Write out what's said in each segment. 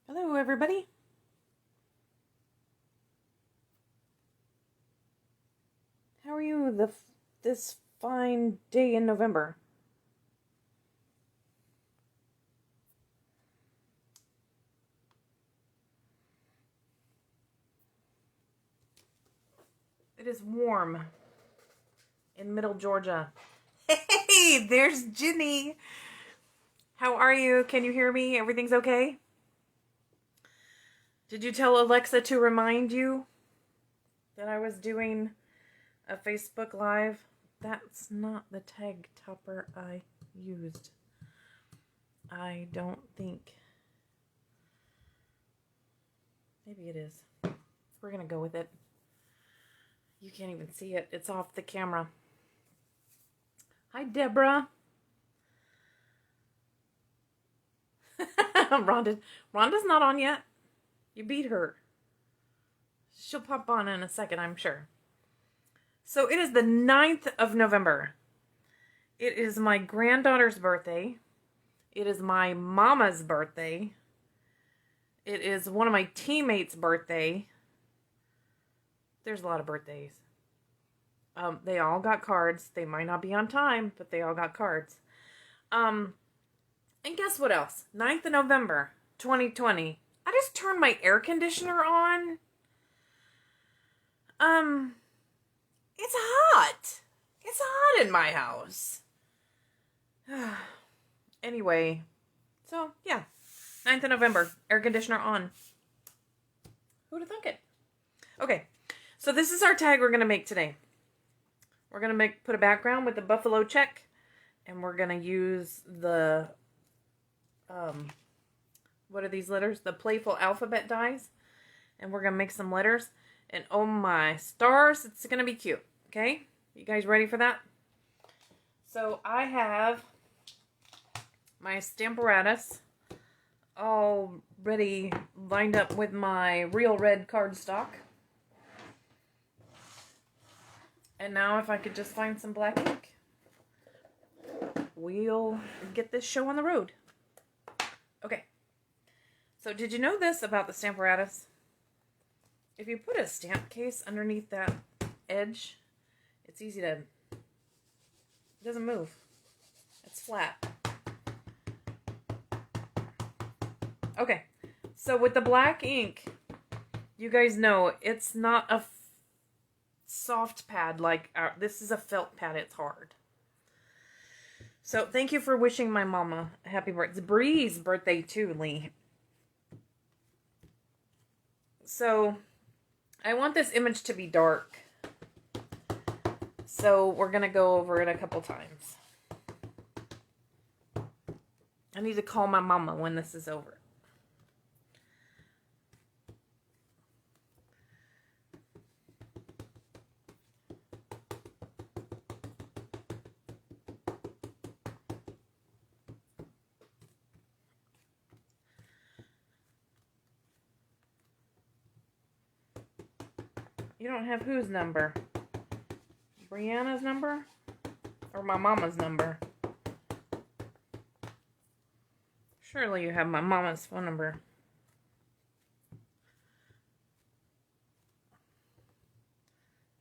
Hello, everybody. How are you this fine day in November? It is warm in Middle Georgia. Hey, there's Ginny. How are you? Can you hear me? Everything's okay? Did you tell Alexa to remind you that I was doing a Facebook Live? That's not the tag topper I used. I don't think. Maybe it is. We're going to go with it. You can't even see it. It's off the camera. Hi, Deborah. Rhonda's not on yet. You beat her. She'll pop on in a second, I'm sure. So it is the 9th of November. It is my granddaughter's birthday. It is my mama's birthday. It is one of my teammates' birthday. There's a lot of birthdays. They all got cards. They might not be on time, but they all got cards. And guess what else? 9th of November, 2020. I just turned my air conditioner on. It's hot. It's hot in my house. Anyway, so yeah, 9th of November, air conditioner on. Who'd have thunk it? Okay, so this is our tag we're going to make today. We're going to put a background with the buffalo check, and we're going to use the, what are these letters? The Playful alphabet dies, and we're going to make some letters, and oh my stars, it's going to be cute, okay? You guys ready for that? So I have my Stamparatus already lined up with my real red cardstock. And now if I could just find some black ink, we'll get this show on the road. Okay. So did you know this about the Stamparatus? If you put a stamp case underneath that edge, it's easy to, it doesn't move. It's flat. Okay, so with the black ink, you guys know it's not a soft pad like this is a felt pad. It's hard. So thank you for wishing my mama a happy birthday. It's Bree's birthday too, Lee. So I want this image to be dark. So we're going to go over it a couple times. I need to call my mama when this is over. You don't have whose number? Brianna's number? Or my mama's number? Surely you have my mama's phone number.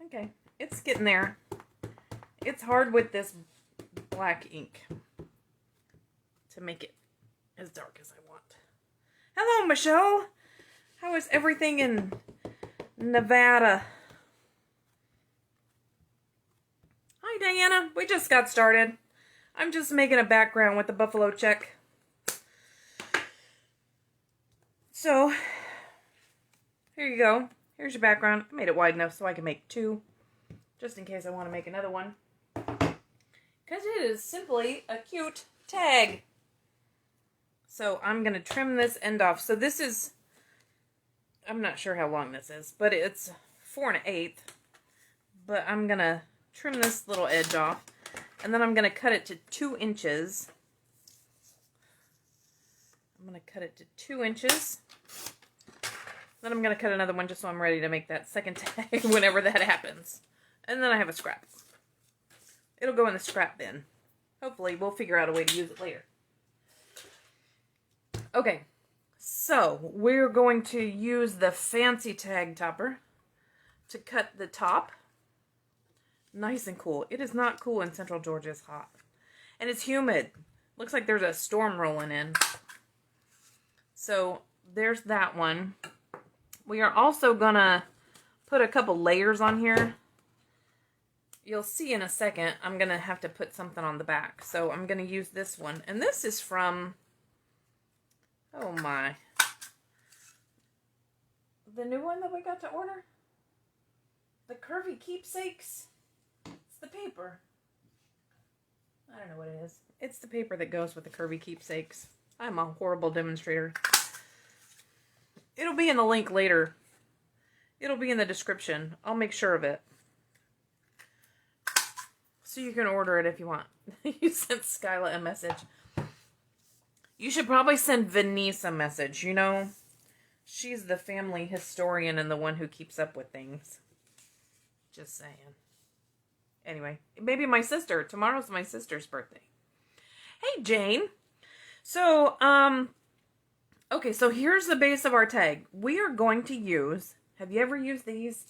Okay, it's getting there. It's hard with this black ink to make it as dark as I want. Hello, Michelle. How is everything in Nevada? Hi, Diana. We just got started. I'm just making a background with the buffalo check. So, here you go. Here's your background. I made it wide enough so I can make two, just in case I want to make another one. Because it is simply a cute tag. So, I'm going to trim this end off. So, this is, I'm not sure how long this is, but it's 4 1/8. But I'm going to trim this little edge off. And then I'm going to cut it to 2 inches. I'm going to cut it to 2 inches. Then I'm going to cut another one just so I'm ready to make that second tag whenever that happens. And then I have a scrap. It'll go in the scrap bin. Hopefully we'll figure out a way to use it later. Okay, So we're going to use the fancy tag topper to cut the top. Nice and cool. It is not cool in Central Georgia. It's hot. And it's humid. Looks like there's a storm rolling in. So there's that one. We are also gonna put a couple layers on here. You'll see in a second, I'm gonna have to put something on the back. So I'm gonna use this one. And this is from, oh my, the new one that we got to order. The Curvy Keepsakes. It's the paper. I don't know what it is. It's the paper that goes with the Curvy Keepsakes. I'm a horrible demonstrator. It'll be in the link later. It'll be in the description. I'll make sure of it. So you can order it if you want. You sent Skyla a message. You should probably send Venice a message, you know? She's the family historian and the one who keeps up with things. Just saying. Anyway, maybe my sister. Tomorrow's my sister's birthday. Hey, Jane. So, okay, so here's the base of our tag. We are going to use, have you ever used these?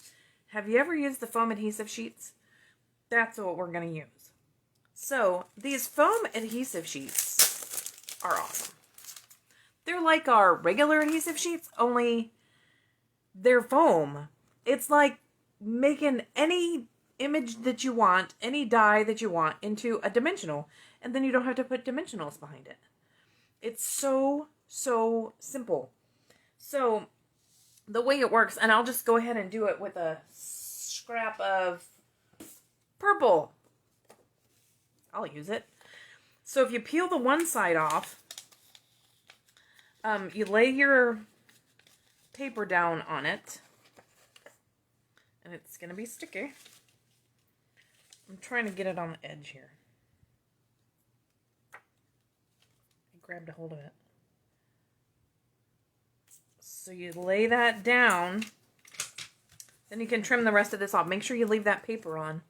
Have you ever used the foam adhesive sheets? That's what we're going to use. So, these foam adhesive sheets are awesome. They're like our regular adhesive sheets, only they're foam. It's like making any image that you want, any die that you want, into a dimensional. And then you don't have to put dimensionals behind it. It's so simple. So the way it works, and I'll just go ahead and do it with a scrap of purple. I'll use it. So if you peel the one side off, you lay your paper down on it, and it's going to be sticky. I'm trying to get it on the edge here. I grabbed a hold of it. So you lay that down. Then you can trim the rest of this off. Make sure you leave that paper on.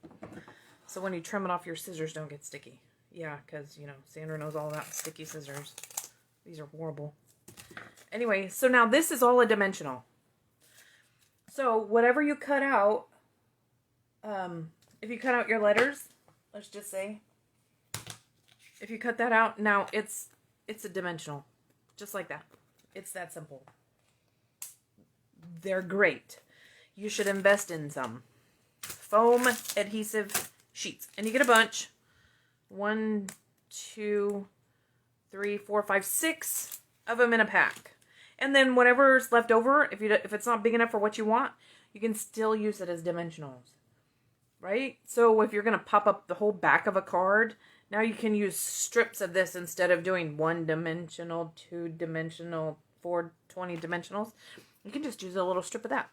So when you trim it off, your scissors don't get sticky. Yeah, because, you know, Sandra knows all about sticky scissors. These are horrible. Anyway, so now this is all a dimensional. So whatever you cut out, if you cut out your letters, let's just say, if you cut that out, now it's a dimensional. Just like that. It's that simple. They're great. You should invest in some foam adhesive sheets. And you get a bunch. 1, 2, 3, 4, 5, 6 of them in a pack. And then whatever's left over, if it's not big enough for what you want, you can still use it as dimensionals. Right? So if you're going to pop up the whole back of a card, now you can use strips of this instead of doing 1-dimensional, 2-dimensional, 420 dimensionals. You can just use a little strip of that.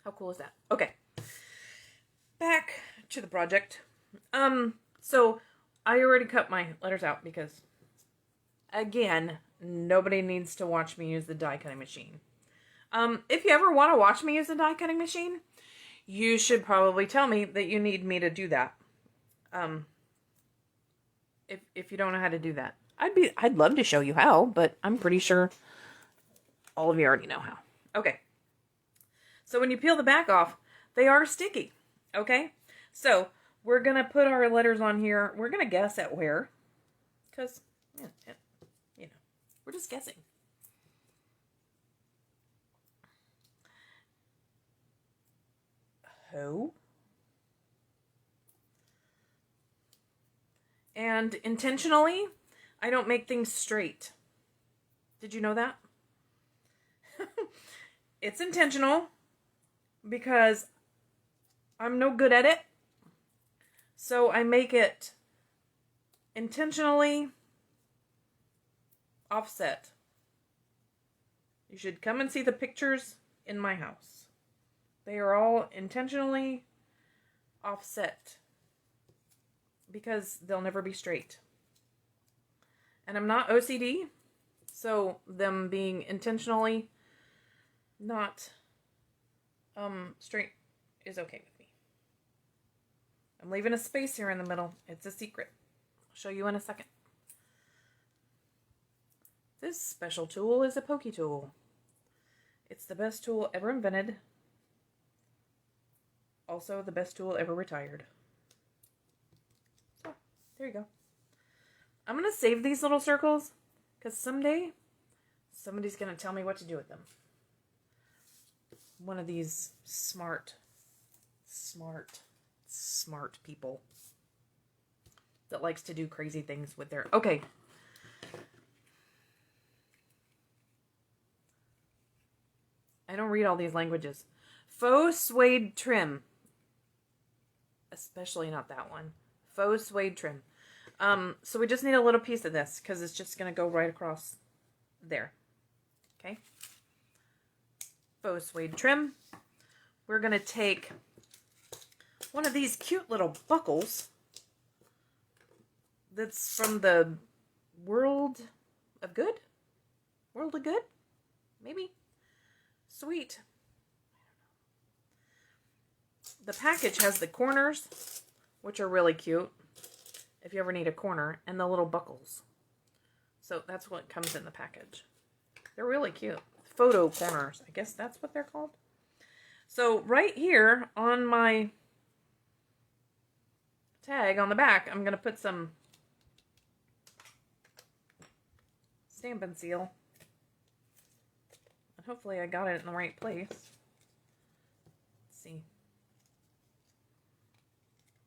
How cool is that? Okay. Back to the project. So I already cut my letters out because, again, nobody needs to watch me use the die cutting machine. If you ever want to watch me use the die cutting machine, you should probably tell me that you need me to do that. If you don't know how to do that, I'd love to show you how, but I'm pretty sure all of you already know how. Okay. So when you peel the back off, they are sticky. Okay. So we're going to put our letters on here. We're going to guess at where, because, you know, we're just guessing. Ho. And intentionally, I don't make things straight. Did you know that? It's intentional because I'm no good at it. So I make it intentionally offset. You should come and see the pictures in my house. They are all intentionally offset because they'll never be straight. And I'm not OCD, so them being intentionally not straight is okay with me. I'm leaving a space here in the middle. It's a secret. I'll show you in a second. This special tool is a pokey tool. It's the best tool ever invented. Also the best tool ever retired. So, there you go. I'm going to save these little circles because someday somebody's going to tell me what to do with them. One of these smart people that likes to do crazy things with their... Okay. I don't read all these languages. Faux suede trim. Especially not that one. Faux suede trim. So we just need a little piece of this because it's just going to go right across there. Okay. Faux suede trim. We're going to take one of these cute little buckles that's from the World of Good? World of Good? Maybe? Sweet. The package has the corners, which are really cute if you ever need a corner, and the little buckles. So that's what comes in the package. They're really cute. Photo corners. I guess that's what they're called. So right here on my tag on the back, I'm going to put some Stampin' seal. And hopefully I got it in the right place. Let's see.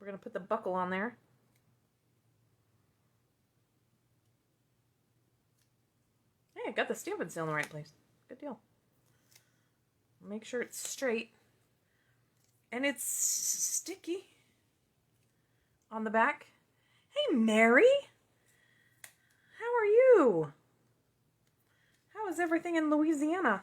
We're going to put the buckle on there. Hey, I got the Stampin' seal in the right place. Good deal. Make sure it's straight. And it's sticky on the back. Hey, Mary. How are you? How is everything in Louisiana?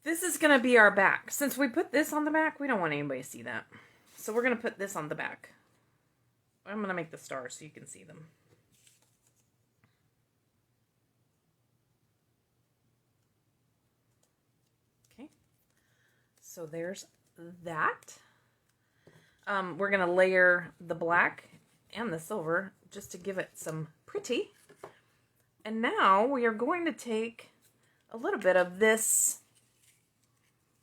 This is going to be our back. Since we put this on the back, we don't want anybody to see that. So we're going to put this on the back. I'm going to make the stars so you can see them. Okay. So there's that. We're going to layer the black and the silver just to give it some pretty. And now we are going to take a little bit of this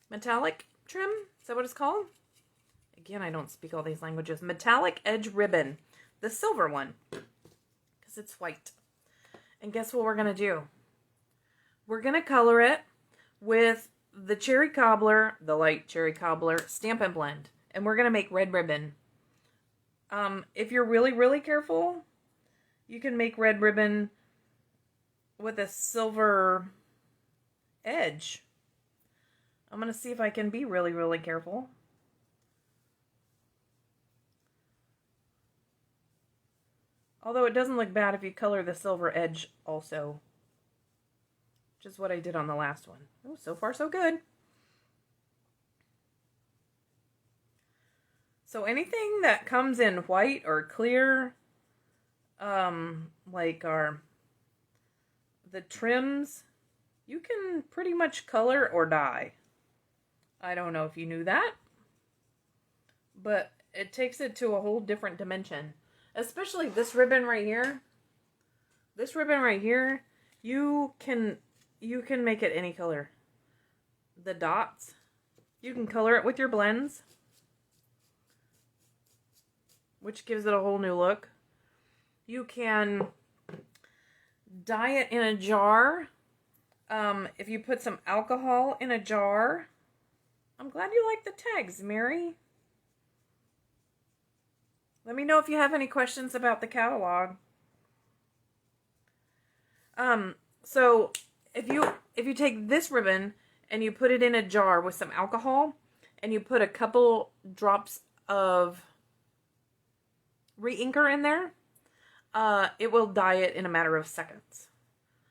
metallic trim. Is that what it's called? Again, I don't speak all these languages. Metallic edge ribbon. The silver one. Because it's white. And guess what we're going to do? We're going to color it with the cherry cobbler, the light cherry cobbler Stampin' Blend. And we're going to make red ribbon. If you're really, really careful, you can make red ribbon with a silver edge. I'm going to see if I can be really, really careful. Although it doesn't look bad if you color the silver edge also. Which is what I did on the last one. Oh, so far so good. So anything that comes in white or clear, like the trims, you can pretty much color or dye. I don't know if you knew that, but it takes it to a whole different dimension. Especially this ribbon right here. This ribbon right here, you can make it any color. The dots, you can color it with your blends, which gives it a whole new look. You can dye it in a jar. If you put some alcohol in a jar. I'm glad you like the tags, Mary. Let me know if you have any questions about the catalog. So if you take this ribbon and you put it in a jar with some alcohol and you put a couple drops of re-inker in there, it will dye it in a matter of seconds.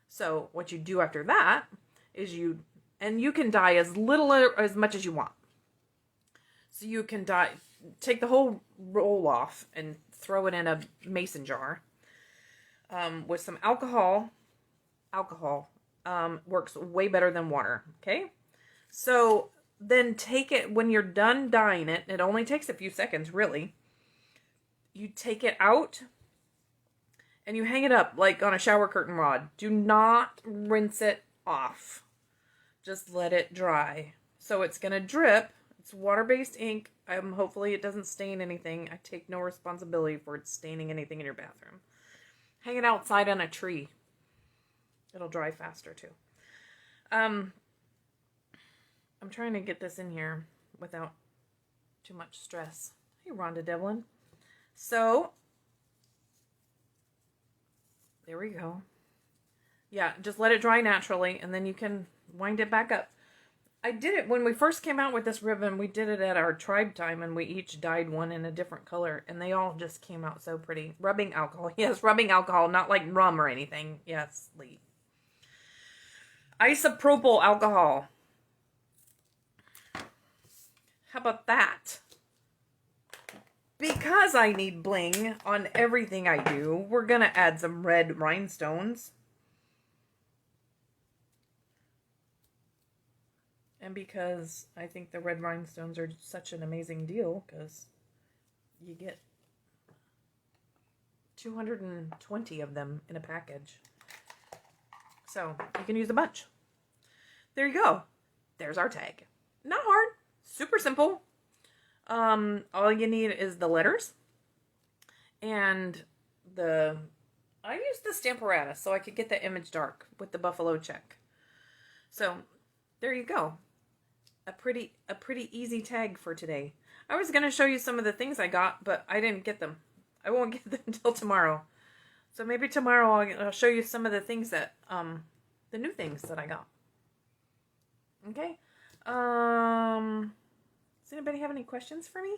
So what you do after that is you can dye as little or as much as you want. So you can take the whole roll off and throw it in a mason jar with some alcohol. Alcohol works way better than water. Okay, so then take it, when you're done dyeing it, it only takes a few seconds, really. You take it out and you hang it up like on a shower curtain rod. Do not rinse it off. Just let it dry. So it's going to drip. It's water-based ink. Hopefully it doesn't stain anything. I take no responsibility for it staining anything in your bathroom. Hang it outside on a tree. It'll dry faster too. I'm trying to get this in here without too much stress. Hey, Rhonda Devlin. So, there we go. Yeah, just let it dry naturally, and then you can wind it back up. I did it when we first came out with this ribbon. We did it at our tribe time, and we each dyed one in a different color, and they all just came out so pretty. Rubbing alcohol. Yes, rubbing alcohol, not like rum or anything. Yes, Lee. Isopropyl alcohol. How about that? Because I need bling on everything I do, we're going to add some red rhinestones. And because I think the red rhinestones are such an amazing deal, because you get 220 of them in a package. So you can use a bunch. There you go. There's our tag. Not hard. Super simple. All you need is the letters and I used the Stamparatus so I could get the image dark with the buffalo check. So there you go. A pretty easy tag for today. I was going to show you some of the things I got, but I didn't get them. I won't get them until tomorrow. So maybe tomorrow I'll show you some of the things that, the new things that I got. Okay. Does anybody have any questions for me?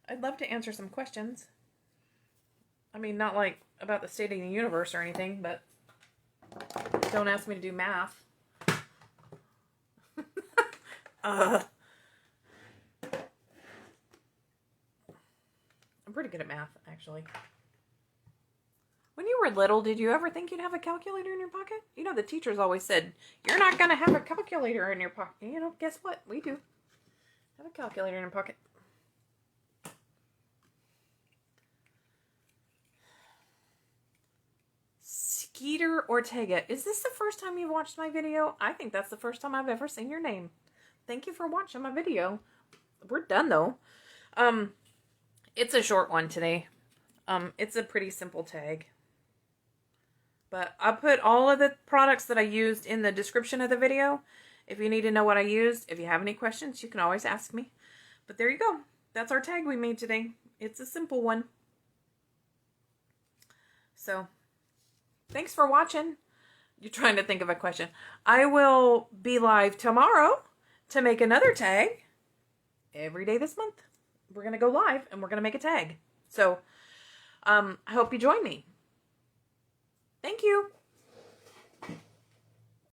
I'd love to answer some questions. I mean, not like about the state of the universe or anything, but don't ask me to do math. I'm pretty good at math, actually. When you were little, did you ever think you'd have a calculator in your pocket? You know, the teachers always said, you're not going to have a calculator in your pocket. You know, guess what? We do. Have a calculator in your pocket. Skeeter Ortega. Is this the first time you've watched my video? I think that's the first time I've ever seen your name. Thank you for watching my video. We're done, though. It's a short one today. It's a pretty simple tag. But I'll put all of the products that I used in the description of the video. If you need to know what I used, if you have any questions, you can always ask me. But there you go. That's our tag we made today. It's a simple one. So, thanks for watching. You're trying to think of a question. I will be live tomorrow to make another tag every day this month. We're going to go live and we're going to make a tag. So, I hope you join me. Thank you.